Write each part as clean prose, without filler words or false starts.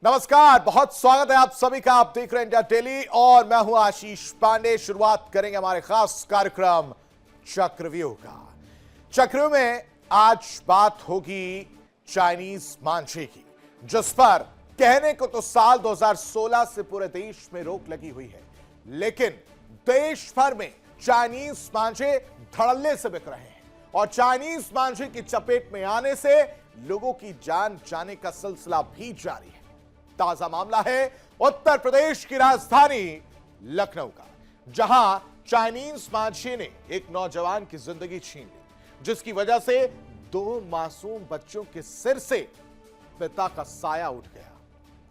नमस्कार, बहुत स्वागत है आप सभी का। आप देख रहे हैं इंडिया डेली और मैं हूं आशीष पांडे। शुरुआत करेंगे हमारे खास कार्यक्रम चक्रव्यूह का। चक्रव्यूह में आज बात होगी चाइनीज मांझे की, जिस पर कहने को तो साल 2016 से पूरे देश में रोक लगी हुई है, लेकिन देश भर में चाइनीज मांझे धड़ल्ले से बिक रहे हैं और चाइनीज मांझे की चपेट में आने से लोगों की जान जाने का सिलसिला भी जारी है। ताजा मामला है उत्तर प्रदेश की राजधानी लखनऊ का, जहां चाइनीज मांझे ने एक नौजवान की जिंदगी छीन ली, जिसकी वजह से दो मासूम बच्चों के सिर से पिता का साया उठ गया,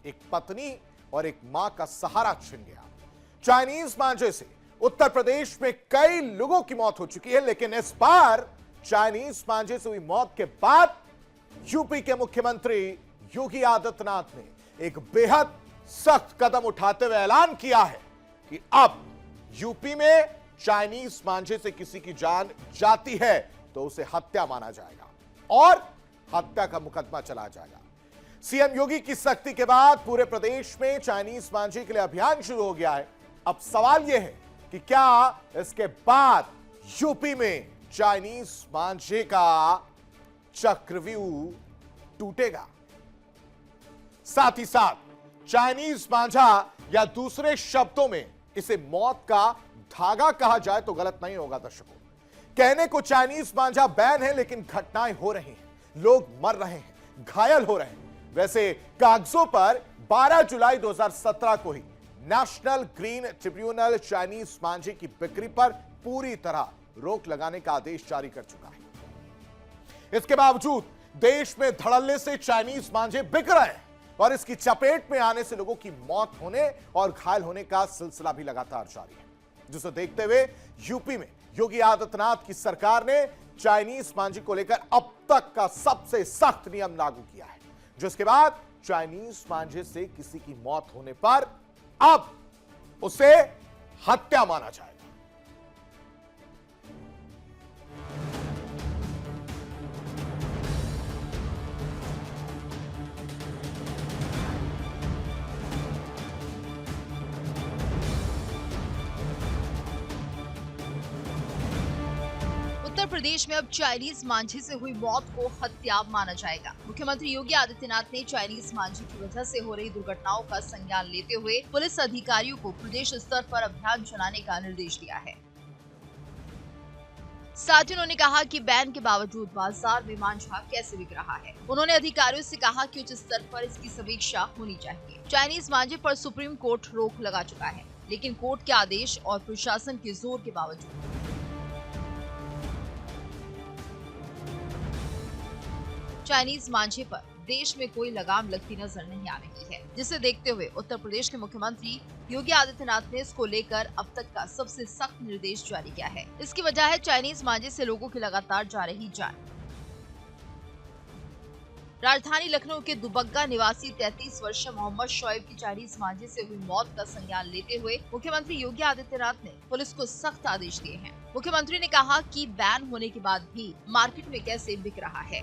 एक पत्नी और एक मां का सहारा छिन गया। चाइनीज मांझे से उत्तर प्रदेश में कई लोगों की मौत हो चुकी है, लेकिन इस बार चाइनीज मांझे से हुई मौत के बाद यूपी के मुख्यमंत्री योगी आदित्यनाथ ने एक बेहद सख्त कदम उठाते हुए ऐलान किया है कि अब यूपी में चाइनीज मांझे से किसी की जान जाती है तो उसे हत्या माना जाएगा और हत्या का मुकदमा चला जाएगा। सीएम योगी की सख्ती के बाद पूरे प्रदेश में चाइनीज मांझे के लिए अभियान शुरू हो गया है। अब सवाल यह है कि क्या इसके बाद यूपी में चाइनीज मांझे का चक्रव्यूह टूटेगा। साथ ही साथ चाइनीज मांझा या दूसरे शब्दों में इसे मौत का धागा कहा जाए तो गलत नहीं होगा। दर्शकों, कहने को चाइनीज मांझा बैन है, लेकिन घटनाएं हो रही हैं, लोग मर रहे हैं, घायल हो रहे हैं। वैसे कागजों पर 12 जुलाई 2017 को ही नेशनल ग्रीन ट्रिब्यूनल चाइनीज मांझे की बिक्री पर पूरी तरह रोक लगाने का आदेश जारी कर चुका है। इसके बावजूद देश में धड़ल्ले से चाइनीज मांझे बिक रहे हैं और इसकी चपेट में आने से लोगों की मौत होने और घायल होने का सिलसिला भी लगातार जारी है, जिसे देखते हुए यूपी में योगी आदित्यनाथ की सरकार ने चाइनीज मांझे को लेकर अब तक का सबसे सख्त नियम लागू किया है, जिसके बाद चाइनीज मांझे से किसी की मौत होने पर अब उसे हत्या माना जाएगा। उत्तर प्रदेश में अब चाइनीज मांझे से हुई मौत को हत्या माना जाएगा। मुख्यमंत्री योगी आदित्यनाथ ने चाइनीज मांझे की वजह से हो रही दुर्घटनाओं का संज्ञान लेते हुए पुलिस अधिकारियों को प्रदेश स्तर पर अभियान चलाने का निर्देश दिया है। साथ ही उन्होंने कहा कि बैन के बावजूद बाजार में मांझा कैसे बिक रहा है। उन्होंने अधिकारियों से कहा कि उच्च स्तर पर इसकी समीक्षा होनी चाहिए। चाइनीज मांझे पर सुप्रीम कोर्ट रोक लगा चुका है, लेकिन कोर्ट के आदेश और प्रशासन के जोर के बावजूद चाइनीज मांझे पर देश में कोई लगाम लगती नजर नहीं आ रही है, जिसे देखते हुए उत्तर प्रदेश के मुख्यमंत्री योगी आदित्यनाथ ने इसको लेकर अब तक का सबसे सख्त निर्देश जारी किया है। इसकी वजह है चाइनीज मांझे से लोगों की लगातार जा रही जान। राजधानी लखनऊ के दुबग्गा निवासी 33 वर्षीय मोहम्मद शोएब की चाइनीज मांझे से हुई मौत का संज्ञान लेते हुए मुख्यमंत्री योगी आदित्यनाथ ने पुलिस को सख्त आदेश दिए हैं। मुख्यमंत्री ने कहा कि बैन होने के बाद भी मार्केट में कैसे बिक रहा है।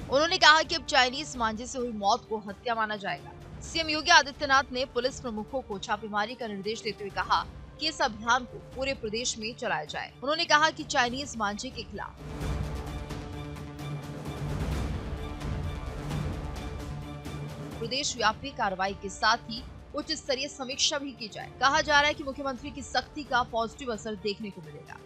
उन्होंने कहा कि अब चाइनीज मांझे से हुई मौत को हत्या माना जाएगा। सीएम योगी आदित्यनाथ ने पुलिस प्रमुखों को छापेमारी का निर्देश देते हुए कहा कि इस अभियान को पूरे प्रदेश में चलाया जाए। उन्होंने कहा कि चाइनीज मांझे के खिलाफ प्रदेश व्यापी कार्रवाई के साथ ही उच्च स्तरीय समीक्षा भी की जाए। कहा जा रहा है कि मुख्यमंत्री की सख्ती का पॉजिटिव असर देखने को मिलेगा।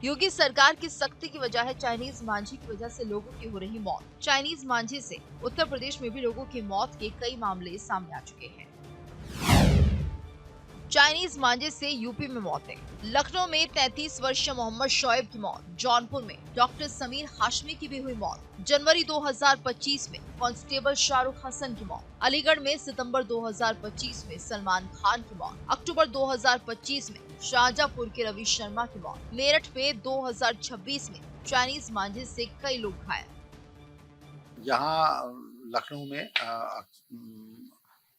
योगी सरकार की सख्ती की वजह है चाइनीज मांझे की वजह से लोगों की हो रही मौत। चाइनीज मांझे से उत्तर प्रदेश में भी लोगों की मौत के कई मामले सामने आ चुके हैं। चाइनीज मांझे से यूपी में मौतें। लखनऊ में 33 वर्षीय मोहम्मद शोएब की मौत। जौनपुर में डॉक्टर समीर हाशमी की भी हुई मौत। जनवरी 2025 में कांस्टेबल शाहरुख हसन की मौत। अलीगढ़ में सितंबर 2025 में सलमान खान की मौत। अक्टूबर 2025 में शाहजहांपुर के रवि शर्मा की मौत। मेरठ में 2026 में चाइनीज मांझे से कई लोग घायल। यहाँ लखनऊ में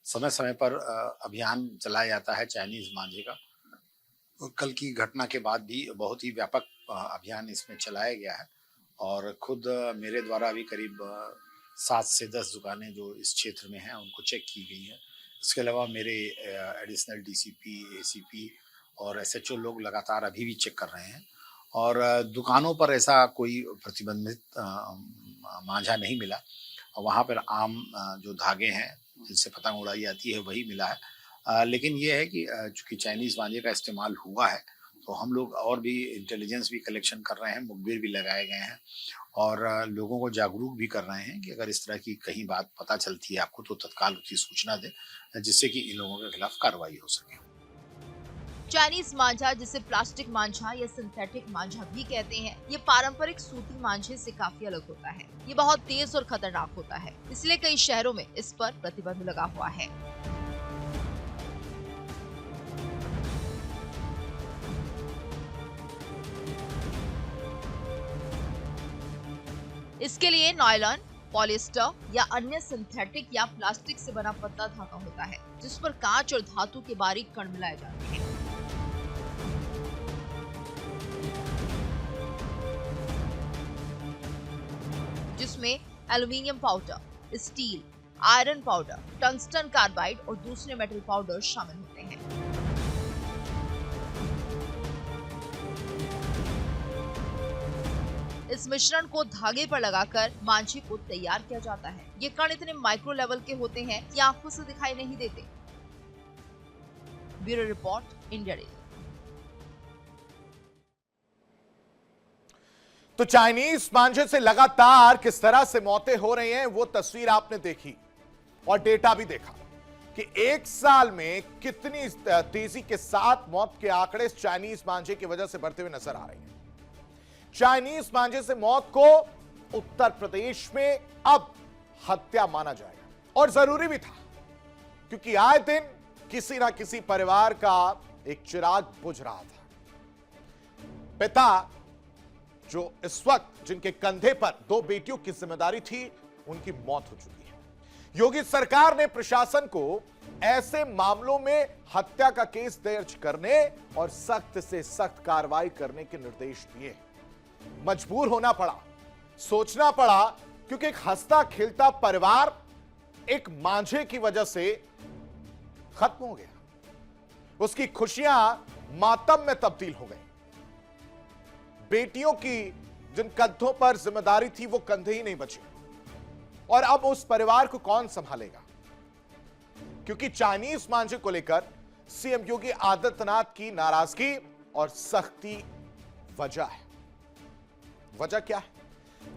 समय समय पर अभियान चलाया जाता है चाइनीज मांझे का। और कल की घटना के बाद भी बहुत ही व्यापक अभियान इसमें चलाया गया है और खुद मेरे द्वारा भी करीब 7 से 10 दुकानें जो इस क्षेत्र में हैं उनको चेक की गई हैं। इसके अलावा मेरे एडिशनल डीसीपी, एसीपी और एसएचओ लोग लगातार अभी भी चेक कर रहे हैं और दुकानों पर ऐसा कोई प्रतिबंधित मांझा नहीं मिला। वहाँ पर आम जो धागे हैं जिनसे पतंग उड़ाई जाती है वही मिला है। लेकिन ये है कि चूंकि चाइनीज़ मांझे का इस्तेमाल हुआ है तो हम लोग और भी इंटेलिजेंस भी कलेक्शन कर रहे हैं, मुखबिर भी लगाए गए हैं और लोगों को जागरूक भी कर रहे हैं कि अगर इस तरह की कहीं बात पता चलती है आपको तो तत्काल उसकी सूचना दें जिससे कि इन लोगों के खिलाफ कार्रवाई हो सके। चाइनीज मांझा, जिसे प्लास्टिक मांझा या सिंथेटिक मांझा भी कहते हैं, ये पारंपरिक सूती मांझे से काफी अलग होता है। ये बहुत तेज और खतरनाक होता है, इसलिए कई शहरों में इस पर प्रतिबंध लगा हुआ है। इसके लिए नायलॉन, पॉलिएस्टर या अन्य सिंथेटिक या प्लास्टिक से बना पतला धागा होता है, जिस पर कांच और धातु के बारीक कण मिलाए जाते हैं। जिसमें aluminium powder, steel, iron powder, tungsten carbide और दूसरे मेटल पाउडर शामिल होते हैं। इस मिश्रण को धागे पर लगाकर मांझे को तैयार किया जाता है। ये कण इतने माइक्रो लेवल के होते हैं कि आंखों से दिखाई नहीं देते। Bureau report, India daily. तो चाइनीज मांझे से लगातार किस तरह से मौतें हो रही हैं वो तस्वीर आपने देखी और डेटा भी देखा कि एक साल में कितनी तेजी के साथ मौत के आंकड़े चाइनीज मांझे की वजह से बढ़ते हुए नजर आ रहे हैं। चाइनीज मांझे से मौत को उत्तर प्रदेश में अब हत्या माना जाएगा और जरूरी भी था, क्योंकि आए दिन किसी ना किसी परिवार का एक चिराग बुझ रहा था। पिता जो इस वक्त जिनके कंधे पर 2 बेटियों की जिम्मेदारी थी, उनकी मौत हो चुकी है। योगी सरकार ने प्रशासन को ऐसे मामलों में हत्या का केस दर्ज करने और सख्त से सख्त कार्रवाई करने के निर्देश दिए। मजबूर होना पड़ा, सोचना पड़ा, क्योंकि एक हंसता खेलता परिवार एक मांझे की वजह से खत्म हो गया। उसकी खुशियां मातम में तब्दील हो गई। बेटियों की जिन कंधों पर जिम्मेदारी थी वो कंधे ही नहीं बचे और अब उस परिवार को कौन संभालेगा? क्योंकि चाइनीज मांझे को लेकर सीएम योगी आदित्यनाथ की नाराजगी और सख्ती वजह है। वजह क्या है?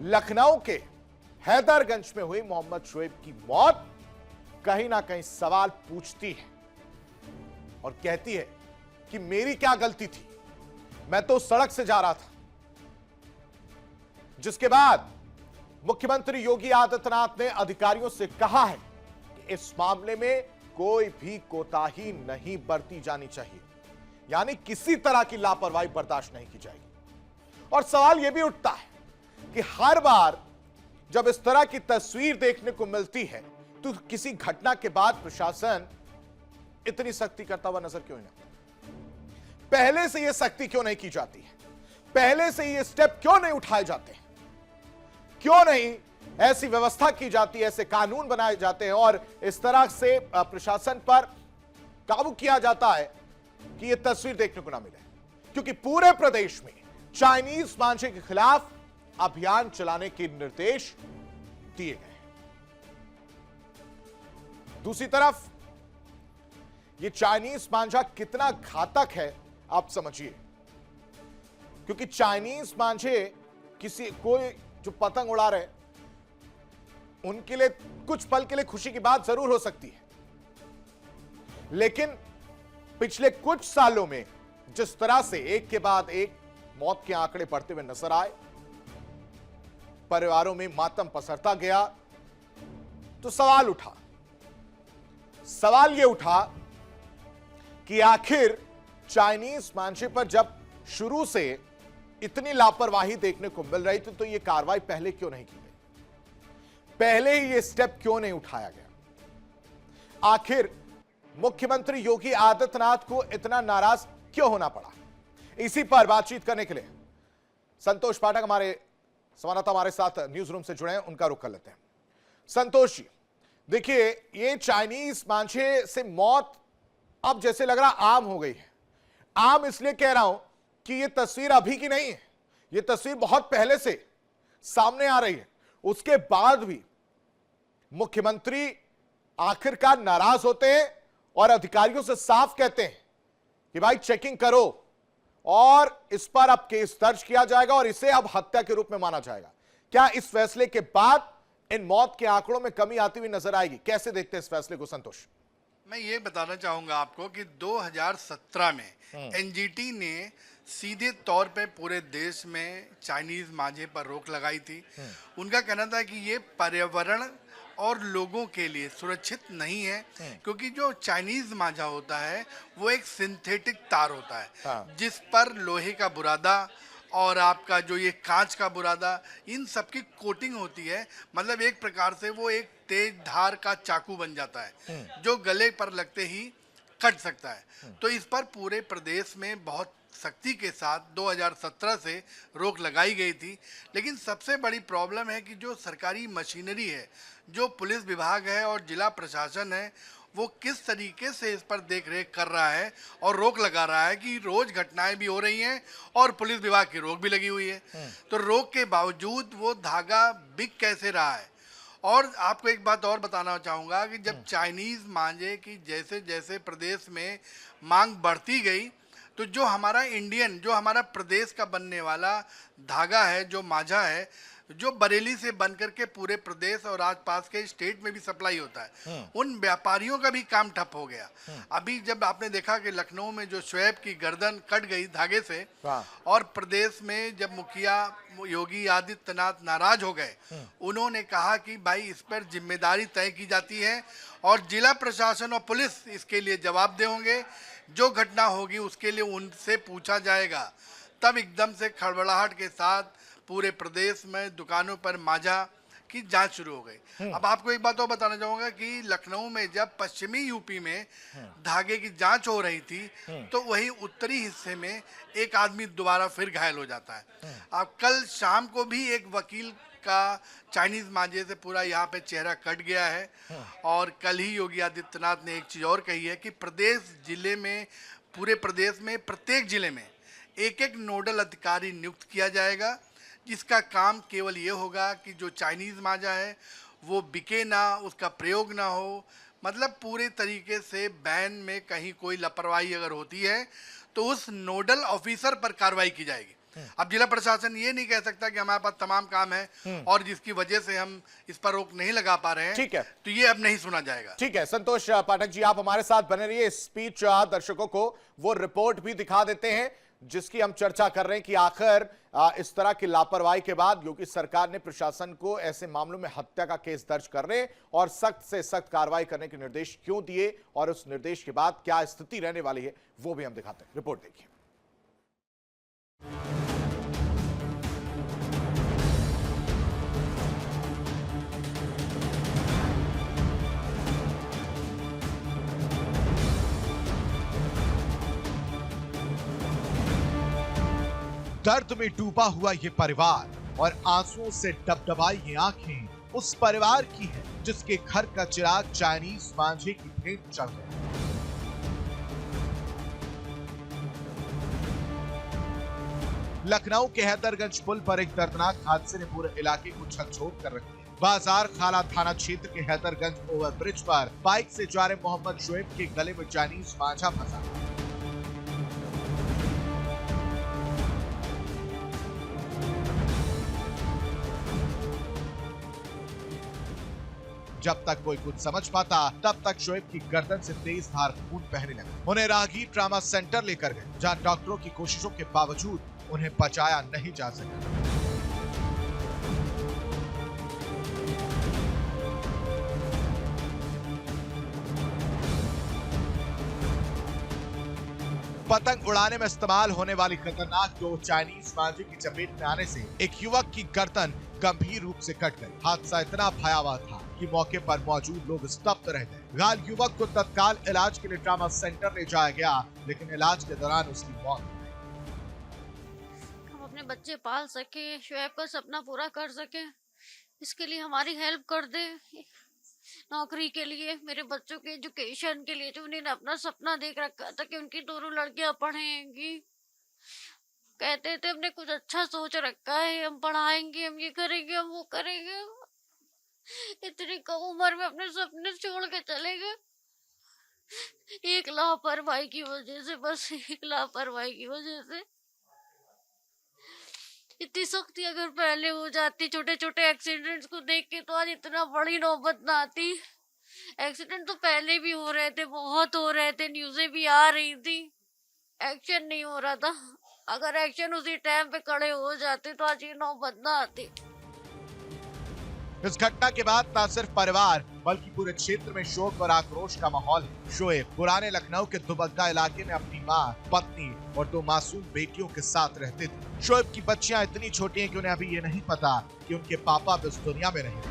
लखनऊ के हैदरगंज में हुई मोहम्मद शोएब की मौत कहीं ना कहीं सवाल पूछती है और कहती है कि मेरी क्या गलती थी, मैं तो सड़क से जा रहा था। जिसके बाद मुख्यमंत्री योगी आदित्यनाथ ने अधिकारियों से कहा है कि इस मामले में कोई भी कोताही नहीं बरती जानी चाहिए, यानी किसी तरह की लापरवाही बर्दाश्त नहीं की जाएगी। और सवाल यह भी उठता है कि हर बार जब इस तरह की तस्वीर देखने को मिलती है तो किसी घटना के बाद प्रशासन इतनी सख्ती करता हुआ नजर क्यों नहीं आता? पहले से यह सख्ती क्यों नहीं की जाती है? पहले से ये स्टेप क्यों नहीं उठाए जाते हैं? क्यों नहीं ऐसी व्यवस्था की जाती है, ऐसे कानून बनाए जाते हैं और इस तरह से प्रशासन पर काबू किया जाता है कि यह तस्वीर देखने को ना मिले? क्योंकि पूरे प्रदेश में चाइनीज मांझे के खिलाफ अभियान चलाने के निर्देश दिए गए हैं। दूसरी तरफ यह चाइनीज मांझा कितना घातक है आप समझिए, क्योंकि चाइनीज मांझे कोई जो पतंग उड़ा रहे उनके लिए कुछ पल के लिए खुशी की बात जरूर हो सकती है, लेकिन पिछले कुछ सालों में जिस तरह से एक के बाद एक मौत के आंकड़े बढ़ते हुए नजर आए, परिवारों में मातम पसरता गया, तो सवाल उठा। सवाल यह उठा कि आखिर चाइनीज मांझे पर जब शुरू से इतनी लापरवाही देखने को मिल रही थी तो यह कार्रवाई पहले क्यों नहीं की गई? पहले ही यह स्टेप क्यों नहीं उठाया गया? आखिर मुख्यमंत्री योगी आदित्यनाथ को इतना नाराज क्यों होना पड़ा? इसी पर बातचीत करने के लिए संतोष पाठक हमारे संवाददाता हमारे साथ न्यूज रूम से जुड़े हैं, उनका रुख कर लेते हैं। संतोष जी, देखिए ये चाइनीज मांझे से मौत अब जैसे लग रहा आम हो गई है। आम इसलिए कह रहा हूं कि ये तस्वीर अभी की नहीं है, ये तस्वीर बहुत पहले से सामने आ रही है। उसके बाद भी मुख्यमंत्री आखिरकार नाराज होते हैं और अधिकारियों से साफ कहते हैं कि भाई चेकिंग करो और इस पर अब केस दर्ज किया जाएगा और इसे अब हत्या के रूप में माना जाएगा। क्या इस फैसले के बाद इन मौत के आंकड़ों में कमी आती हुई नजर आएगी? कैसे देखते हैं इस फैसले को संतोष? मैं ये बताना चाहूंगा आपको कि 2017 में एनजीटी ने सीधे तौर पे पूरे देश में चाइनीज मांझे पर रोक लगाई थी। उनका कहना था कि ये पर्यावरण और लोगों के लिए सुरक्षित नहीं है, क्योंकि जो चाइनीज मांझा होता है वो एक सिंथेटिक तार होता है जिस पर लोहे का बुरादा और आपका जो ये कांच का बुरादा, इन सब की कोटिंग होती है। मतलब एक प्रकार से वो एक तेज धार का चाकू बन जाता है जो गले पर लगते ही कट सकता है। तो इस पर पूरे प्रदेश में बहुत सख्ती के साथ 2017 से रोक लगाई गई थी। लेकिन सबसे बड़ी प्रॉब्लम है कि जो सरकारी मशीनरी है, जो पुलिस विभाग है और जिला प्रशासन है, वो किस तरीके से इस पर देख रेख कर रहा है और रोक लगा रहा है कि रोज घटनाएं भी हो रही हैं और पुलिस विभाग की रोक भी लगी हुई है। तो रोक के बावजूद वो धागा बिक कैसे रहा है? और आपको एक बात और बताना चाहूँगा कि जब चाइनीज़ मांझे की जैसे जैसे प्रदेश में मांग बढ़ती गई, तो जो हमारा इंडियन, जो हमारा प्रदेश का बनने वाला धागा है, जो मांझा है, जो बरेली से बन करके पूरे प्रदेश और आसपास के स्टेट में भी सप्लाई होता है, उन व्यापारियों का भी काम ठप हो गया। अभी जब आपने देखा कि लखनऊ में जो शोएब की गर्दन कट गई धागे से, और प्रदेश में जब मुखिया योगी आदित्यनाथ नाराज हो गए, उन्होंने कहा कि भाई इस पर जिम्मेदारी तय की जाती है और जिला प्रशासन और पुलिस इसके लिए जवाबदेह होंगे, जो घटना होगी उसके लिए उनसे पूछा जाएगा। तब एकदम से खड़बड़ाहट के साथ पूरे प्रदेश में दुकानों पर मांझा की जांच शुरू हो गई। अब आपको एक बात और बताना चाहूंगा कि लखनऊ में जब पश्चिमी यूपी में धागे की जांच हो रही थी, तो वही उत्तरी हिस्से में एक आदमी दोबारा फिर घायल हो जाता है। अब कल शाम को भी एक वकील का चाइनीज मांझे से पूरा यहाँ पे चेहरा कट गया है। और कल ही योगी आदित्यनाथ ने एक चीज और कही है कि पूरे प्रदेश में प्रत्येक जिले में एक एक नोडल अधिकारी नियुक्त किया जाएगा, जिसका काम केवल ये होगा कि जो चाइनीज मांझा है वो बिके ना, उसका प्रयोग ना हो। मतलब पूरे तरीके से बैन में कहीं कोई लापरवाही अगर होती है तो उस नोडल ऑफिसर पर कार्रवाई की जाएगी। अब जिला प्रशासन ये नहीं कह सकता कि हमारे पास तमाम काम है और जिसकी वजह से हम इस पर रोक नहीं लगा पा रहे हैं। ठीक है, तो ये अब नहीं सुना जाएगा। ठीक है संतोष पाठक जी, आप हमारे साथ बने रहिए। स्पीच दर्शकों को वो रिपोर्ट भी दिखा देते हैं जिसकी हम चर्चा कर रहे हैं कि आखिर इस तरह की लापरवाही के बाद योगी सरकार ने प्रशासन को ऐसे मामलों में हत्या का केस दर्ज करने और सख्त से सख्त कार्रवाई करने के निर्देश क्यों दिए और उस निर्देश के बाद क्या स्थिति रहने वाली है वो भी हम दिखाते हैं। रिपोर्ट देखिए। दर्द में डूबा हुआ ये परिवार और आंसुओं से डबडबाई ये आंखें उस परिवार की है जिसके घर का चिराग चाइनीज मांझे की भेंट चढ़ गया। लखनऊ के हैदरगंज पुल पर एक दर्दनाक हादसे ने पूरे इलाके को झकझोर कर रख दिया। बाजार खाला थाना क्षेत्र के हैदरगंज ओवरब्रिज पर बाइक से जा रहे मोहम्मद शोएब के गले में चाइनीज मांझा फंसा। जब तक कोई कुछ समझ पाता तब तक शोएब की गर्दन से तेज धार खून बहने लगा। उन्हें राहगीर ट्रामा सेंटर लेकर गए, जहां डॉक्टरों की कोशिशों के बावजूद उन्हें बचाया नहीं जा सका। पतंग उड़ाने में इस्तेमाल होने वाली खतरनाक दो चाइनीज मांझे की चपेट में आने से एक युवक की गर्दन गंभीर रूप से कट गई। हादसा इतना भयावह था कि मौके पर मौजूद लोग स्तब्ध रह गए। घायल युवक को तत्काल इलाज के लिए ट्रॉमा सेंटर ले जाया गया, लेकिन इलाज के दौरान उसकी मौत हो गई। हम अपने बच्चे पाल सके, शोएब का सपना पूरा कर सके, इसके लिए हमारी हेल्प कर दे। नौकरी के लिए, मेरे बच्चों के एजुकेशन के लिए, जो उन्होंने अपना सपना देख रखा था कि उनकी दोनों लड़कियां पढ़ेंगी। कहते थे हमने कुछ अच्छा सोच रखा है, हम पढ़ाएंगे, हम ये करेंगे, हम वो करेंगे। इतनी कम उम्र में अपने सपने छोड़ के चले गए। एक लापरवाही की वजह से, बस एक लापरवाही की वजह से। इतनी सख्ती अगर पहले हो जाती, छोटे छोटे एक्सीडेंट्स को देख के, तो आज इतना बड़ी नौबत ना आती। एक्सीडेंट तो पहले भी हो रहे थे, बहुत हो रहे थे, न्यूज़ें भी आ रही थी, एक्शन नहीं हो रहा था। अगर एक्शन उसी टाइम पे खड़े हो जाते तो आज ये नौबत ना आती। इस घटना के बाद न सिर्फ परिवार बल्कि पूरे क्षेत्र में शोक और आक्रोश का माहौल है। शोएब पुराने लखनऊ के दुबग्गा इलाके में अपनी मां, पत्नी और 2 मासूम बेटियों के साथ रहते थे। शोएब की बच्चियां इतनी छोटी हैं कि उन्हें अभी ये नहीं पता कि उनके पापा अब इस दुनिया में नहीं।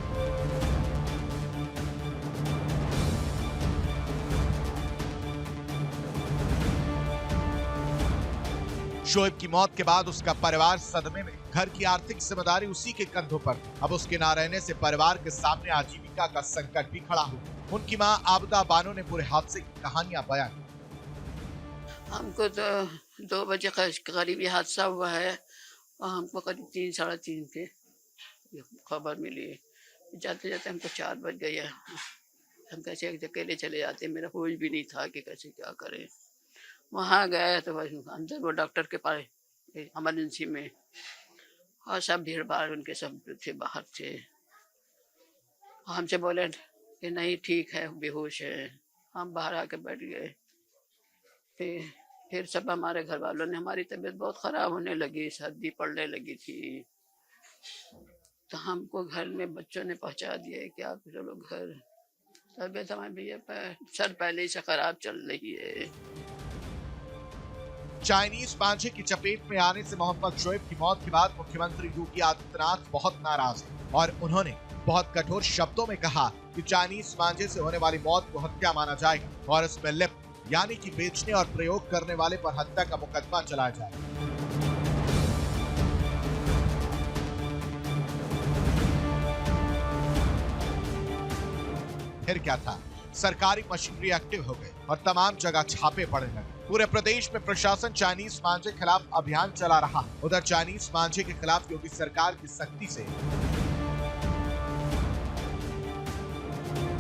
शोएब की मौत के बाद उसका परिवार सदमे में। घर की आर्थिक जिम्मेदारी उसी के कंधों पर। अब उसके ना रहने से परिवार के सामने आजीविका का संकट भी खड़ा हो। उनकी मां आबदा बानो ने पूरे हादसे की कहानियां बयान की। हमको तो 2 बजे करीब ये हादसा हुआ है और हमको करीब 3 साढ़े 3 पे खबर मिली। जाते जाते हमको 4 बज गया। हम कैसे अकेले चले जाते, मेरा होश भी नहीं था कि कैसे क्या करें। वहाँ गए तो बस अंदर वो डॉक्टर के पास इमरजेंसी में, और सब भीड़ भाड़ उनके सब थे, बाहर थे। हमसे बोले कि नहीं ठीक है, बेहोश है। हम बाहर आके बैठ गए। फिर सब हमारे घर वालों ने, हमारी तबीयत बहुत ख़राब होने लगी, सर्दी पड़ने लगी थी, तो हमको घर में बच्चों ने पहुंचा दिया कि आप चलो घर। तबीयत हमारी भैया सर पहले से ख़राब चल रही है। चाइनीज मांझे की चपेट में आने से मोहम्मद शोएब की मौत के बाद मुख्यमंत्री योगी आदित्यनाथ बहुत नाराज हैं और उन्होंने बहुत कठोर शब्दों में कहा कि चाइनीज मांझे से होने वाली मौत को हत्या माना जाएगा और इसमें लिप्त यानी कि बेचने और प्रयोग करने वाले पर हत्या का मुकदमा चलाया जाएगा। फिर क्या था, सरकारी मशीनरी एक्टिव हो गई और तमाम जगह छापे पड़ने लगे। पूरे प्रदेश में प्रशासन चाइनीज मांझे के खिलाफ अभियान चला रहा। उधर चाइनीज मांझे के खिलाफ योगी सरकार की सख्ती से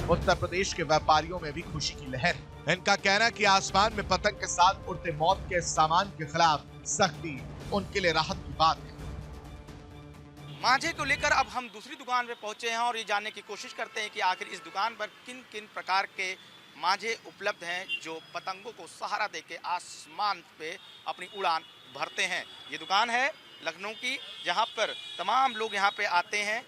उत्तर प्रदेश के व्यापारियों में भी खुशी की लहर है। इनका कहना कि आसमान में पतंग के साथ उड़ते मौत के सामान के खिलाफ सख्ती उनके लिए राहत की बात है। मांझे को लेकर अब हम दूसरी दुकान पे पहुंचे हैं और ये जानने की कोशिश करते हैं कि आखिर इस दुकान पर किन किन प्रकार के मांझे उपलब्ध हैं जो पतंगों को सहारा देके आसमान पे अपनी उड़ान भरते हैं। ये दुकान है लखनऊ की, जहां पर तमाम लोग यहां पे आते हैं,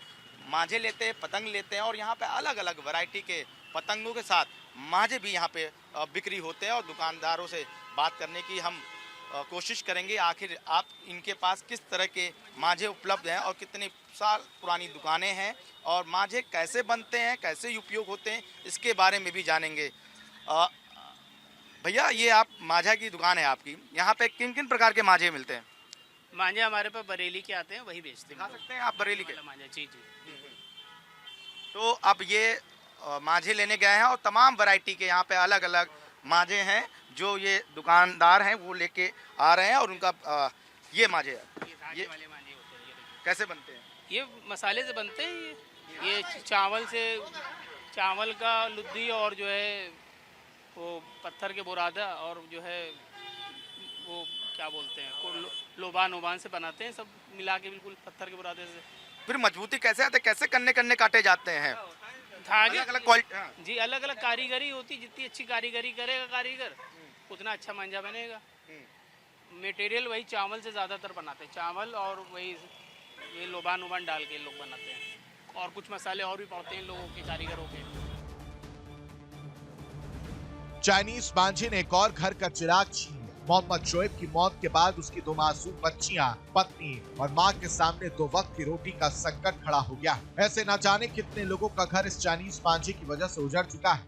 मांझे लेते हैं, पतंग लेते हैं और यहां पे अलग अलग वैरायटी के पतंगों के साथ मांझे भी यहां पे बिक्री होते हैं। और दुकानदारों से बात करने की हम कोशिश करेंगे आखिर आप इनके पास किस तरह के मांझे उपलब्ध हैं और कितने साल पुरानी दुकानें हैं और मांझे कैसे बनते हैं, कैसे उपयोग होते हैं, इसके बारे में भी जानेंगे। भैया ये आप मांझा की दुकान है आपकी, यहाँ पे किन किन प्रकार के मांझे मिलते हैं? मांझे हमारे पास बरेली के आते हैं, वही बेचते हैं। दिखा सकते हैं आप बरेली के मांझे? जी जी। तो अब ये मांझे लेने गए हैं और तमाम वैरायटी के यहाँ पे अलग अलग मांझे हैं जो ये दुकानदार हैं वो लेके आ रहे हैं और उनका ये मांझे है, ये वाले मांझे होते हैं। ये कैसे बनते हैं? ये मसाले से बनते हैं। ये चावल का लुद्दी और जो है वो पत्थर के बुरादा और जो है वो क्या बोलते हैं लोबान से बनाते हैं, सब मिला के बिल्कुल पत्थर के बुरादे से। फिर मजबूती कैसे आते, कैसे कन्ने काटे जाते हैं? धागे अलग अलग क्वालिटी जी, अलग अलग कारीगरी होती, जितनी अच्छी कारीगरी करेगा कारीगर उतना अच्छा मांझा बनेगा। मटेरियल वही चावल से ज़्यादातर बनाते हैं, चावल और वही लोबान डाल के लोग बनाते हैं और कुछ मसाले और भी पड़ते हैं लोगों के, कारीगरों के। चाइनीज मांझे ने एक और घर का चिराग छीन लिया। मोहम्मद शोएब की मौत के बाद उसकी 2 मासूम बच्चियां, पत्नी और मां के सामने 2 वक्त की रोटी का संकट खड़ा हो गया। ऐसे न जाने कितने लोगों का घर इस चाइनीज मांझे की वजह से उजड़ चुका है।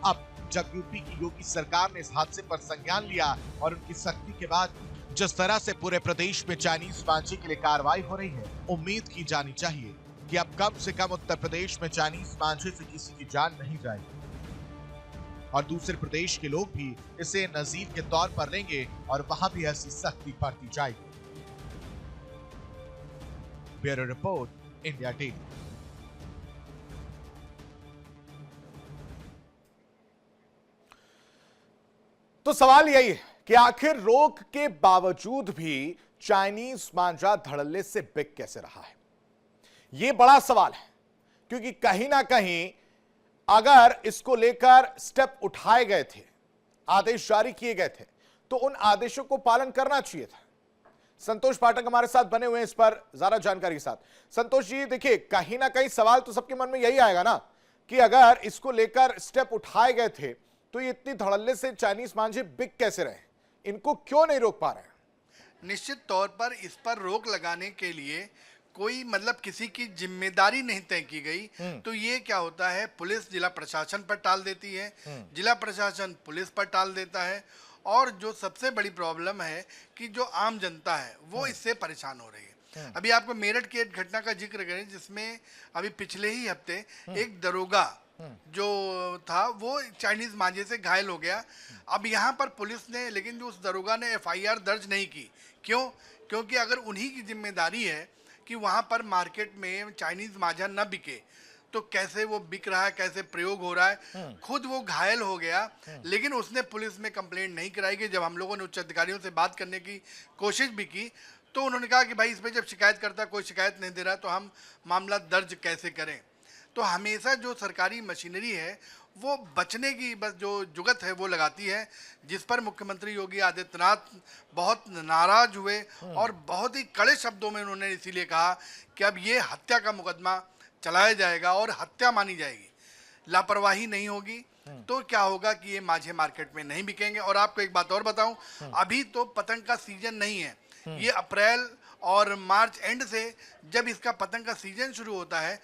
अब जब यूपी की योगी सरकार ने इस हादसे पर संज्ञान लिया और उनकी सख्ती के बाद जिस तरह से पूरे प्रदेश में चाइनीज मांझे के लिए कार्रवाई हो रही है, उम्मीद की जानी चाहिए कि अब कम से कम उत्तर प्रदेश में चाइनीज मांझे से किसी की जान नहीं जाएगी और दूसरे प्रदेश के लोग भी इसे नजीर के तौर पर लेंगे और वहां भी ऐसी सख्ती बरती जाएगी। Bureau report, India TV. तो सवाल यही है कि आखिर रोक के बावजूद भी चाइनीज मांझा धड़ल्ले से बिक कैसे रहा है। यह बड़ा सवाल है, क्योंकि कहीं ना कहीं अगर इसको लेकर स्टेप उठाए गए थे, आदेश जारी किए गए थे, तो उन आदेशों को पालन करना चाहिए था। संतोष पाठक हमारे साथ बने हुए हैं इस पर ज्यादा जानकारी के साथ। संतोष जी, देखिए, कहीं ना कहीं सवाल तो सबके मन में यही आएगा ना कि अगर इसको लेकर स्टेप उठाए गए थे तो ये इतनी धड़ल्ले से चाइनीज मांझे बिक कैसे रहे, इनको क्यों नहीं रोक पा रहे हैं? निश्चित तौर पर इस पर रोक लगाने के लिए कोई मतलब किसी की जिम्मेदारी नहीं तय की गई। तो ये क्या होता है, पुलिस जिला प्रशासन पर टाल देती है, जिला प्रशासन पुलिस पर टाल देता है, और जो सबसे बड़ी प्रॉब्लम है कि जो आम जनता है वो इससे परेशान हो रही है। अभी आपको मेरठ की एक घटना का जिक्र करें, जिसमें अभी पिछले ही हफ्ते एक दरोगा जो था वो चाइनीज मांझे से घायल हो गया। अब यहाँ पर पुलिस ने, लेकिन जो उस दरोगा ने FIR दर्ज नहीं की। क्यों? क्योंकि अगर उन्हीं की जिम्मेदारी है कि वहाँ पर मार्केट में चाइनीज मांझा न बिके, तो कैसे वो बिक रहा है, कैसे प्रयोग हो रहा है। खुद वो घायल हो गया, लेकिन उसने पुलिस में कंप्लेंट नहीं कराई। कि जब हम लोगों ने उच्च अधिकारियों से बात करने की कोशिश भी की, तो उन्होंने कहा कि भाई इस पे जब शिकायत करता कोई शिकायत नहीं दे रहा, तो हम मामला दर्ज कैसे करें। तो हमेशा जो सरकारी मशीनरी है वो बचने की बस जो जुगत है वो लगाती है, जिस पर मुख्यमंत्री योगी आदित्यनाथ बहुत नाराज हुए और बहुत ही कड़े शब्दों में उन्होंने इसीलिए कहा कि अब ये हत्या का मुकदमा चलाया जाएगा और हत्या मानी जाएगी। लापरवाही नहीं होगी तो क्या होगा कि ये मांझे मार्केट में नहीं बिकेंगे। और आपको एक बात और बताऊं, अभी तो पतंग का सीजन नहीं है। ये अप्रैल और मार्च एंड से जब इसका पतंग का सीजन शुरू होता है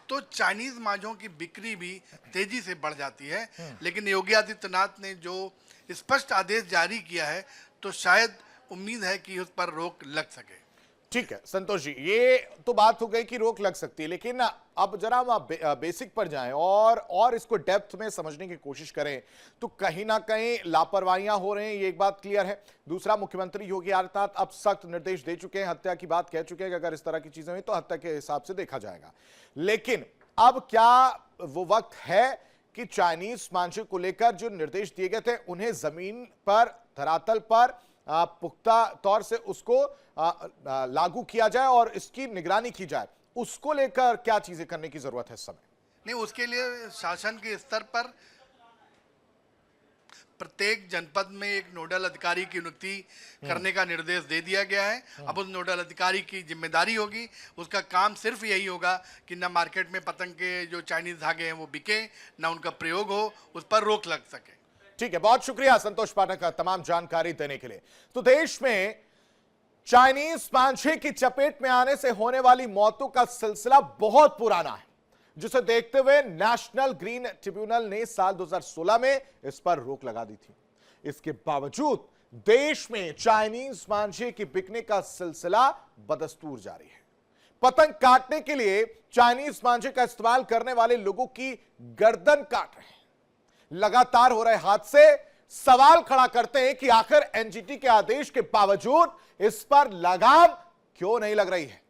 तो चाइनीज मांझों की बिक्री भी तेजी से बढ़ जाती है। लेकिन योगी आदित्यनाथ ने जो स्पष्ट आदेश जारी किया है, तो शायद उम्मीद है कि उस पर रोक लग सके। ठीक है संतोष जी, ये तो बात हो गई कि रोक लग सकती है, लेकिन अब जरा हम बेसिक पर जाएं और इसको डेप्थ में समझने की कोशिश करें, तो कहीं ना कहीं लापरवाहियां हो रही हैं, ये एक बात क्लियर है। दूसरा, मुख्यमंत्री योगी आदित्यनाथ अब सख्त निर्देश दे चुके हैं, हत्या की बात कह चुके हैं कि अगर इस तरह की चीजें हुई तो हत्या के हिसाब से देखा जाएगा। लेकिन अब क्या वो वक्त है कि चाइनीज मांझे को लेकर जो निर्देश दिए गए थे उन्हें जमीन पर, धरातल पर पुख्ता तौर से उसको लागू किया जाए और इसकी निगरानी की जाए, उसको लेकर क्या चीजें करने की जरूरत है इस समय? नहीं, उसके लिए शासन के स्तर पर प्रत्येक जनपद में एक नोडल अधिकारी की नियुक्ति करने का निर्देश दे दिया गया है। अब उस नोडल अधिकारी की जिम्मेदारी होगी, उसका काम सिर्फ यही होगा कि न मार्केट में पतंग के जो चाइनीज धागे हैं वो बिके, न उनका प्रयोग हो, उस पर रोक लग सके। ठीक है, बहुत शुक्रिया संतोष पाठक का तमाम जानकारी देने के लिए। तो देश में चाइनीज मांझे की चपेट में आने से होने वाली मौतों का सिलसिला बहुत पुराना है, जिसे देखते हुए नेशनल ग्रीन ट्रिब्यूनल ने साल 2016 में इस पर रोक लगा दी थी। इसके बावजूद देश में चाइनीज मांझे की बिकने का सिलसिला बदस्तूर जारी है। पतंग काटने के लिए चाइनीज मांझे का इस्तेमाल करने वाले लोगों की गर्दन काट रहे हैं। लगातार हो रहे हादसे सवाल खड़ा करते हैं कि आखिर एनजीटी के आदेश के बावजूद इस पर लगाम क्यों नहीं लग रही है।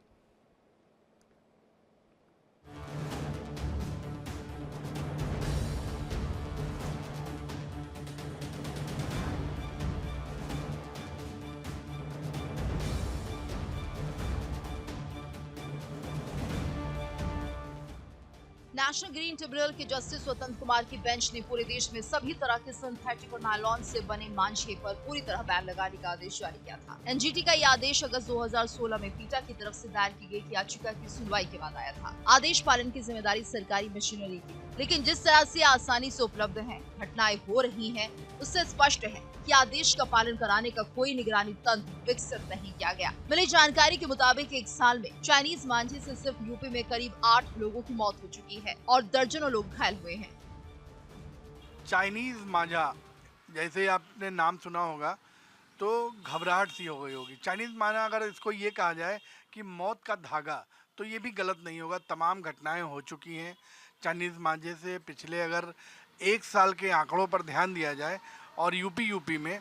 नेशनल ग्रीन ट्रिब्यूनल के जस्टिस स्वतंत्र कुमार की बेंच ने पूरे देश में सभी तरह के सिंथेटिक और नायलॉन से बने मांझे पर पूरी तरह बैन लगाने का आदेश जारी किया था। एनजीटी का यह आदेश अगस्त 2016 में पीटा की तरफ से दायर की गई याचिका की सुनवाई के बाद आया था। आदेश पालन की जिम्मेदारी सरकारी मशीनरी की। लेकिन जिस तरह से आसानी से उपलब्ध हैं, घटनाएं हो रही हैं, उससे स्पष्ट है कि आदेश का पालन कराने का कोई निगरानी तंत्र विकसित नहीं किया गया। मिली जानकारी के मुताबिक 1 साल में चाइनीज मांझे से सिर्फ यूपी में करीब 8 लोगों की मौत हो चुकी है और दर्जनों लोग घायल हुए हैं। चाइनीज मांझा, जैसे आपने नाम सुना होगा तो घबराहट सी हो गई होगी। चाइनीज मांझा, अगर इसको ये कहा जाए कि मौत का धागा, तो ये भी गलत नहीं होगा। तमाम घटनाएं हो चुकी हैं चाइनीज मांझे से। पिछले अगर 1 साल के आंकड़ों पर ध्यान दिया जाए और यूपी में,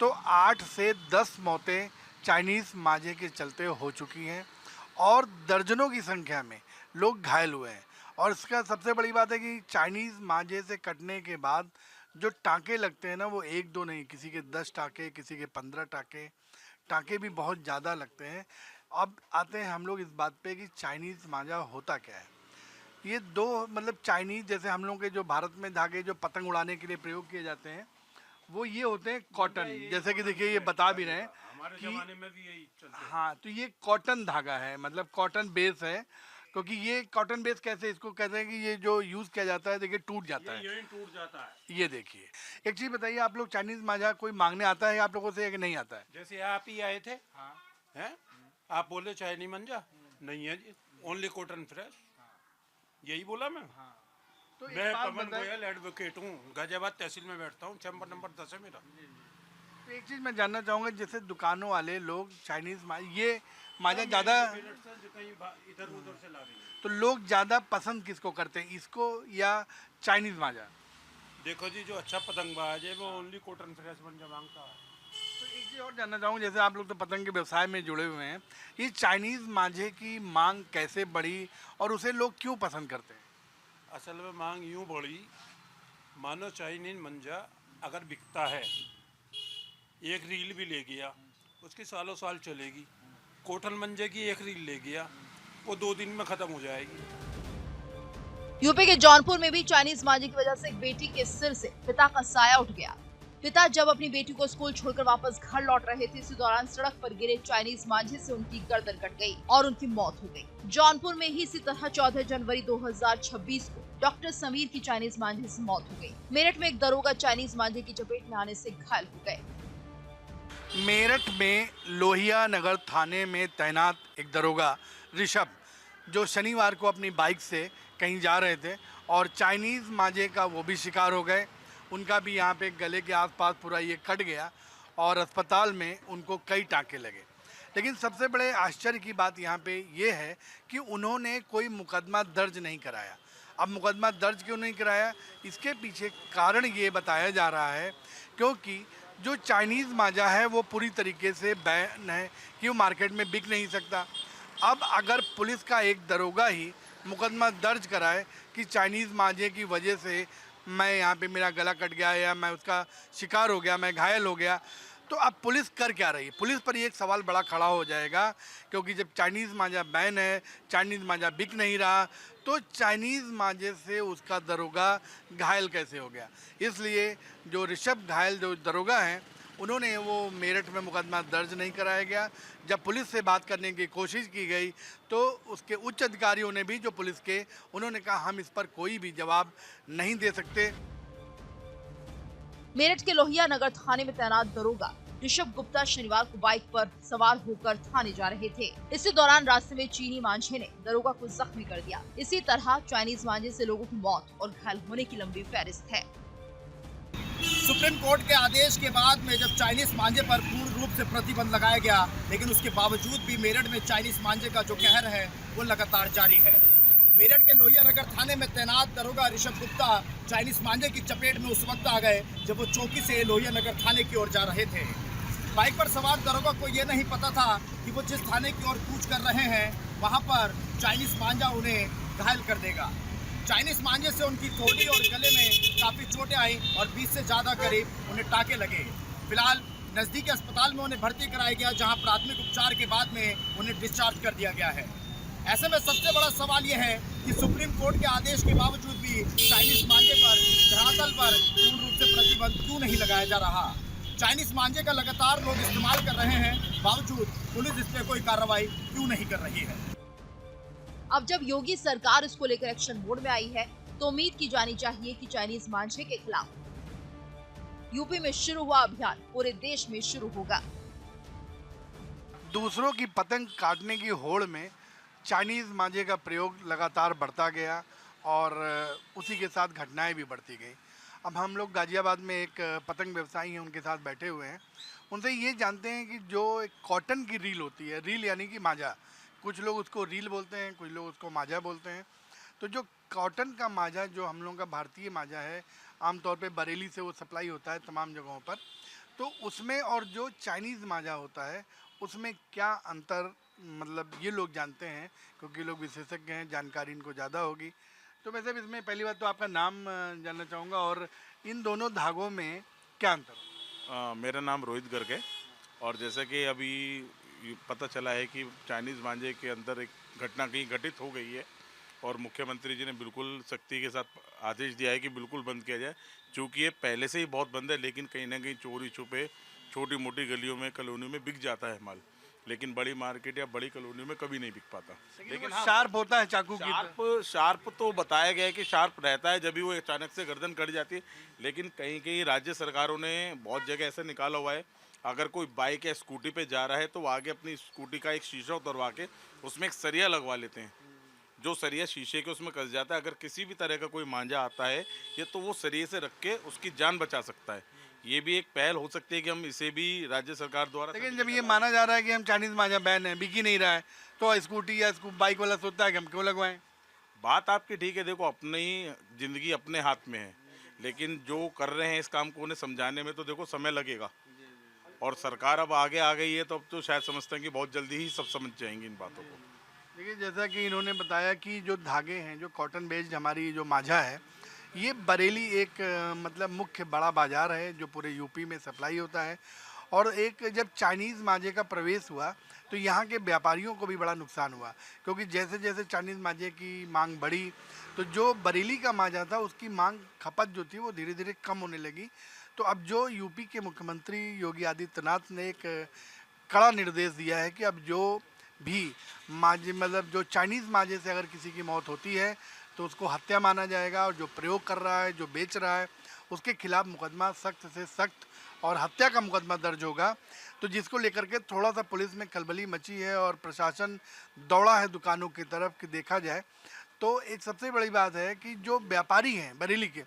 तो 8 से 10 मौतें चाइनीज मांझे के चलते हो चुकी हैं और दर्जनों की संख्या में लोग घायल हुए हैं। और इसका सबसे बड़ी बात है कि चाइनीज मांझे से कटने के बाद जो टाँके लगते हैं ना, वो 1-2 नहीं, किसी के 10 टाँके, किसी के 15 टाँके, टाँके भी बहुत ज़्यादा लगते हैं। अब आते हैं हम लोग इस बात पे कि चाइनीज़ मांझा होता क्या है। ये दो मतलब चाइनीज़, जैसे हम लोग के जो भारत में धागे जो पतंग उड़ाने के लिए प्रयोग किए जाते हैं, वो ये होते हैं कॉटन। जैसे कि देखिए ये बता भी रहे हैं कि जमाने में भी यही चलता है। हाँ, तो ये कॉटन धागा है, मतलब कॉटन बेस है। क्योंकि ये कॉटन बेस कैसे इसको कहते हैं कि ये जो यूज़ किया जाता है, देखिए टूट जाता है, यही टूट जाता है। ये देखिए। एक चीज़ बताइए, आप लोग चाइनीज़ मांझा कोई मांगने आता है आप लोगों से या कि नहीं आता है? जैसे आप ही आए थे, हैं? आप बोले चाइनीज मांझा नहीं है जी, ओनली कॉटन फ्रेश, यही बोला मैं। तो एक मैं बात पवन बताइए- गोयल एडवोकेट हूँ, गाजियाबाद तहसील में बैठता हूँ, चैम्बर नंबर 10 है मेरा। तो एक चीज़ मैं जानना चाहूँगा, जैसे दुकानों वाले लोग चाइनीज़ ये मांझा ज़्यादा, इधर उधर से ला रही है। तो लोग ज़्यादा पसंद किसको करते हैं, इसको या चाइनीज़ मांझा? देखो जी, जो अच्छा पतंगबाज है वो ओनली कॉटन फ्रेश मांझा मांगता है। तो एक चीज़ और जानना चाहूँगा, जैसे आप लोग तो पतंग के व्यवसाय में जुड़े हुए हैं, ये चाइनीज़ मांझे की मांग कैसे बढ़ी और उसे लोग क्यों पसंद करते हैं? असल में मांग यूँ बढ़ी, मानो चाइनीज मांझा अगर बिकता है, एक रील भी ले गया, उसकी सालों साल चलेगी। कॉटन मांझे की एक रील ले गया, वो 2 दिन में ख़त्म हो जाएगी। यूपी के जौनपुर में भी चाइनीज मांझे की वजह से एक बेटी के सिर से पिता का साया उठ गया। पिता जब अपनी बेटी को स्कूल छोड़कर वापस घर लौट रहे थे, इसी दौरान सड़क पर गिरे चाइनीज मांझे से उनकी गर्दन कट गई और उनकी मौत हो गई। जौनपुर में ही इसी तरह 14 जनवरी 2026 को डॉक्टर समीर की चाइनीज मांझे से मौत हो गई। मेरठ में एक दरोगा चाइनीज मांझे की चपेट में आने से घायल हो गए। मेरठ में लोहिया नगर थाने में तैनात एक दरोगा ऋषभ, जो शनिवार को अपनी बाइक से कहीं जा रहे थे और चाइनीज़ मांझे का वो भी शिकार हो गए। उनका भी यहाँ पे गले के आसपास पूरा ये कट गया और अस्पताल में उनको कई टाँके लगे। लेकिन सबसे बड़े आश्चर्य की बात यहाँ पे ये है कि उन्होंने कोई मुकदमा दर्ज नहीं कराया। अब मुकदमा दर्ज क्यों नहीं कराया, इसके पीछे कारण ये बताया जा रहा है क्योंकि जो चाइनीज़ मांझा है वो पूरी तरीके से बैन है कि वो मार्केट में बिक नहीं सकता। अब अगर पुलिस का एक दरोगा ही मुकदमा दर्ज कराए कि चाइनीज़ मांझे की वजह से मैं यहाँ पे मेरा गला कट गया या मैं उसका शिकार हो गया, मैं घायल हो गया, तो अब पुलिस कर क्या रही है? पुलिस पर एक सवाल बड़ा खड़ा हो जाएगा क्योंकि जब चाइनीज़ मांझा बैन है, चाइनीज़ मांझा बिक नहीं रहा, तो चाइनीज़ मांझे से उसका दरोगा घायल कैसे हो गया? इसलिए जो ऋषभ घायल जो दरोगा हैं, उन्होंने वो मेरठ में मुकदमा दर्ज नहीं कराया गया। जब पुलिस से बात करने की कोशिश की गई तो उसके उच्च अधिकारियों ने भी, जो पुलिस के, उन्होंने कहा हम इस पर कोई भी जवाब नहीं दे सकते। मेरठ के लोहिया नगर थाने में तैनात दरोगा ऋषभ गुप्ता शनिवार को बाइक पर सवार होकर थाने जा रहे थे। इसी दौरान रास्ते में चीनी मांझे ने दरोगा को जख्मी कर दिया। इसी तरह चाइनीज मांझे से लोगों की मौत और घायल होने की लंबी फहरिस्त है। सुप्रीम कोर्ट के आदेश के बाद में जब चाइनीज मांझे पर पूर्ण रूप से प्रतिबंध लगाया गया, लेकिन उसके बावजूद भी मेरठ में चाइनीज मांझे का जो कहर है वो लगातार जारी है। मेरठ के लोहिया नगर थाने में तैनात दरोगा ऋषभ गुप्ता चाइनीज मांझे की चपेट में उस वक्त आ गए जब वो चौकी से लोहिया नगर थाने की ओर जा रहे थे। बाइक पर सवार दरोगा को ये नहीं पता था कि वो जिस थाने की ओर कूच कर रहे हैं वहाँ पर चाइनीज मांझा उन्हें घायल कर देगा। चाइनीज मांझे से उनकी ठोड़ी और गले में काफ़ी चोटें आई और 20 से ज़्यादा करीब उन्हें टाँके लगे। फिलहाल नज़दीकी अस्पताल में उन्हें भर्ती कराया गया, जहां प्राथमिक उपचार के बाद में उन्हें डिस्चार्ज कर दिया गया है। ऐसे में सबसे बड़ा सवाल यह है कि सुप्रीम कोर्ट के आदेश के बावजूद भी चाइनीज मांझे पर धरातल पर पूर्ण रूप से प्रतिबंध क्यों नहीं लगाया जा रहा? चाइनीज मांझे का लगातार लोग इस्तेमाल कर रहे हैं, बावजूद पुलिस इस पर कोई कार्रवाई क्यों नहीं कर रही है? अब जब योगी सरकार इसको लेकर एक्शन मोड में आई है, तो उम्मीद की जानी चाहिए कि चाइनीज मांझे के खिलाफ यूपी में शुरू हुआ अभियान पूरे देश में शुरू होगा। दूसरों की पतंग काटने की होड़ में चाइनीज़ मांझे का प्रयोग लगातार बढ़ता गया और उसी के साथ घटनाएं भी बढ़ती गई। अब हम लोग गाजियाबाद में एक पतंग व्यवसायी हैं, उनके साथ बैठे हुए हैं। उनसे ये जानते हैं कि जो एक कॉटन की रील होती है, रील यानी कि मांझा, कुछ लोग उसको रील बोलते हैं, कुछ लोग उसको मांझा बोलते हैं। तो जो कॉटन का मांझा, जो हम लोगों का भारतीय मांझा है, आमतौर पे बरेली से वो सप्लाई होता है तमाम जगहों पर, तो उसमें और जो चाइनीज़ मांझा होता है उसमें क्या अंतर, मतलब ये लोग जानते हैं क्योंकि लोग विशेषज्ञ हैं, जानकारी इनको ज़्यादा होगी। तो वैसे भी इसमें पहली बात तो आपका नाम जानना चाहूँगा और इन दोनों धागों में क्या अंतर? मेरा नाम रोहित गर्ग है और जैसा कि अभी पता चला है कि चाइनीज़ मांझे के अंदर एक घटना कहीं घटित हो गई है और मुख्यमंत्री जी ने बिल्कुल सख्ती के साथ आदेश दिया है कि बिल्कुल बंद किया जाए। चूँकि ये पहले से ही बहुत बंद है, लेकिन कहीं ना कहीं चोरी छुपे छोटी मोटी गलियों में, कॉलोनी में बिक जाता है माल, लेकिन बड़ी मार्केट या बड़ी कॉलोनी में कभी नहीं बिक पाता। लेकिन शार्प होता है चाकू की शार्प तो बताया गया है कि शार्प रहता है, जब भी वो अचानक से गर्दन कट जाती है। लेकिन कहीं कहीं राज्य सरकारों ने बहुत जगह ऐसे निकाला हुआ है, अगर कोई बाइक या स्कूटी पे जा रहा है तो वो आगे अपनी स्कूटी का एक शीशा उतरवा के उसमें एक सरिया लगवा लेते हैं, जो सरिया शीशे के उसमें कस जाता है। अगर किसी भी तरह का कोई मांझा आता है ये तो वो सरिये से रख के उसकी जान बचा सकता है। ये भी एक पहल हो सकती है कि हम इसे भी राज्य सरकार द्वारा। लेकिन जब ये माना जा रहा है कि हम चाइनीज़ मांझा बैन है, बिक ही नहीं रहा है, तो स्कूटी या बाइक वाला सोचता है कि हम क्यों लगवाएं? बात आपकी ठीक है, देखो अपनी ज़िंदगी अपने हाथ में है, लेकिन जो कर रहे हैं इस काम को उन्हें समझाने में तो देखो समय लगेगा और सरकार अब आगे आ गई है तो अब तो शायद समझते हैं कि बहुत जल्दी ही सब समझ जाएंगे इन बातों को। देखिए, जैसा कि इन्होंने बताया कि जो धागे हैं, जो कॉटन बेस्ड हमारी जो मांझा है, ये बरेली एक मतलब मुख्य बड़ा बाज़ार है जो पूरे यूपी में सप्लाई होता है। और एक जब चाइनीज़ मांझे का प्रवेश हुआ तो यहाँ के व्यापारियों को भी बड़ा नुकसान हुआ, क्योंकि जैसे जैसे चाइनीज़ मांझे की मांग बढ़ी तो जो बरेली का मांझा था उसकी मांग, खपत जो थी वो धीरे धीरे कम होने लगी। तो अब जो यूपी के मुख्यमंत्री योगी आदित्यनाथ ने एक कड़ा निर्देश दिया है कि अब जो भी मांझे, मतलब जो चाइनीज़ मांझे से अगर किसी की मौत होती है तो उसको हत्या माना जाएगा और जो प्रयोग कर रहा है, जो बेच रहा है, उसके खिलाफ मुकदमा सख्त से सख्त और हत्या का मुकदमा दर्ज होगा। तो जिसको लेकर के थोड़ा सा पुलिस में खलबली मची है और प्रशासन दौड़ा है दुकानों की तरफ कि देखा जाए। तो एक सबसे बड़ी बात है कि जो व्यापारी हैं बरेली के,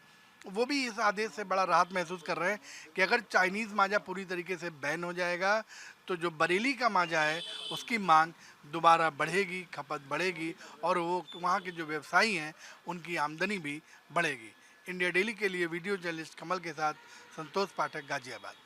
वो भी इस आदेश से बड़ा राहत महसूस कर रहे हैं कि अगर चाइनीज़ मांझा पूरी तरीके से बैन हो जाएगा तो जो बरेली का मांझा है उसकी मांग दोबारा बढ़ेगी, खपत बढ़ेगी और वो वहाँ के जो व्यवसायी हैं उनकी आमदनी भी बढ़ेगी। इंडिया डेली के लिए वीडियो जर्नलिस्ट कमल के साथ संतोष पाठक, गाजियाबाद।